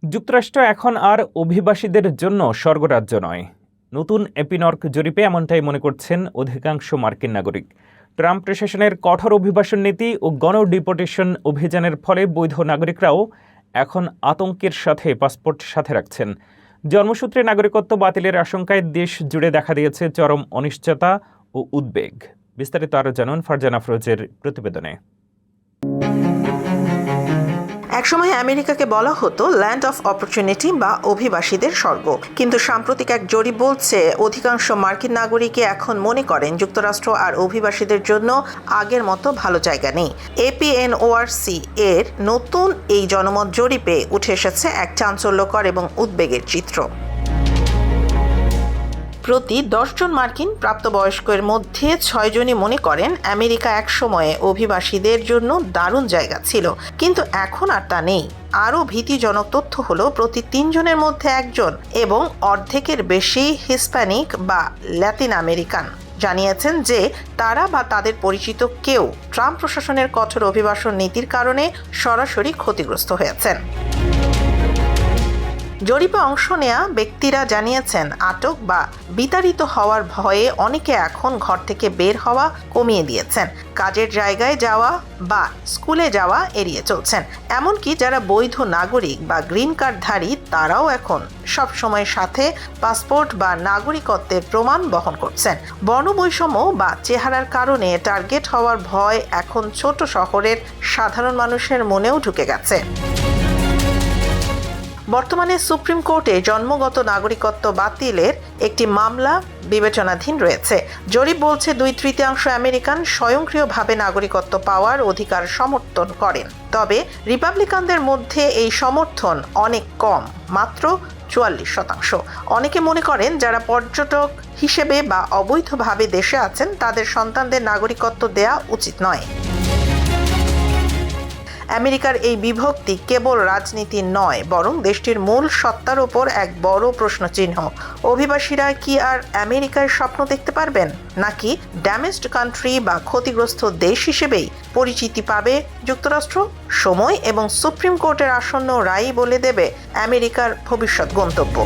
যুক্তরাষ্ট্র এখন আর অভিবাসীদের জন্য স্বর্গরাজ্য নয়। নতুন এপিনর্ক জরিপে এমনটাই মনে করছেন অধিকাংশ মার্কিন নাগরিক। ট্রাম্প প্রশাসনের কঠোর অভিবাসন নীতি ও গণ-ডিপোর্টেশন অভিযানের ফলে বৈধ নাগরিকরাও এখন আতঙ্কের সাথে পাসপোর্ট সাথে রাখছেন। জন্মসূত্রে নাগরিকত্ব বাতিলের আশঙ্কায় দেশ জুড়ে দেখা দিয়েছে চরম অনিশ্চয়তা ও উদ্বেগ। বিস্তারিত আরও জানুন ফারজানা আফরোজের প্রতিবেদনে। একসময় আমেরিকাকে বলা হতো ল্যান্ড অফ অপরচুনিটি বা অভিবাসীদের স্বর্গ, কিন্তু সাম্প্রতিক এক জরিপ বলছে অধিকাংশ মার্কিন নাগরিকই এখন মনে করেন যুক্তরাষ্ট্র আর অভিবাসীদের জন্য আগের মতো ভালো জায়গা নেই। এপিএনওআরসি এর নতুন এই জনমত জরিপে উঠে এসেছে এক চাঞ্চল্যকর এবং উদ্বেগের চিত্র। প্রতি 10 জন মার্কিন প্রাপ্তবয়স্কের মধ্যে 6 জনই মনে করেন আমেরিকা এক সময়ে অভিবাসীদের জন্য দারুণ জায়গা ছিল, কিন্তু এখন আর তা নেই। আরও ভীতিজনক তথ্য হলো প্রতি 3 জনের মধ্যে 1 জন এবং অর্ধেকের বেশি হিস্প্যানিক বা ল্যাতিন আমেরিকান জানিয়েছেন যে তারা বা তাদের পরিচিত কেউ ট্রাম্প প্রশাসনের কঠোর অভিবাসন নীতির কারণে সরাসরি ক্ষতিগ্রস্ত হয়েছেন। জরিপে অংশ নেয়া ব্যক্তিরা জানিয়েছেন আটক বা বিতাড়িত হওয়ার ভয়ে অনেকে এখন ঘর থেকে বের হওয়া কমিয়ে দিয়েছেন, কাজের জায়গায় যাওয়া বা স্কুলে যাওয়া এড়িয়ে চলছেন। এমনকি যারা বৈধ নাগরিক বা গ্রিন কার্ডধারী তারাও এখন সবসময় সাথে পাসপোর্ট বা নাগরিকত্বের প্রমাণ বহন করছেন। বর্ণবৈষম্য বা চেহারার কারণে টার্গেট হওয়ার ভয় এখন ছোট শহরের সাধারণ মানুষের মনেও ঢুকে গেছে। বর্তমানে সুপ্রিম কোর্টে জন্মগত নাগরিকত্ব বাতিলের একটি মামলা বিবেচনাধীন রয়েছে। জরিপ বলছে 2/3 আমেরিকান স্বয়ংক্রিয়ভাবে নাগরিকত্ব পাওয়ার অধিকার সমর্থন করেন, তবে রিপাবলিকানদের মধ্যে এই সমর্থন অনেক কম, মাত্র 44%। অনেকে মনে করেন যারা পর্যটক হিসেবে বা অবৈধভাবে দেশে আছেন তাদের সন্তানদের নাগরিকত্ব দেয়া উচিত নয়। আমেরিকার এই বিভক্তি কেবল রাজনীতি নয়, বরং দেশটির মূল সত্তার ওপর এক বড় প্রশ্নচিহ্ন। অভিবাসীরা কি আর আমেরিকায় স্বপ্ন দেখতে পারবেন, নাকি ড্যামেজড কান্ট্রি বা ক্ষতিগ্রস্ত দেশ হিসেবেই পরিচিতি পাবে যুক্তরাষ্ট্র? সময় এবং সুপ্রিম কোর্টের আসন্ন রায় বলে দেবে আমেরিকার ভবিষ্যৎ গন্তব্য।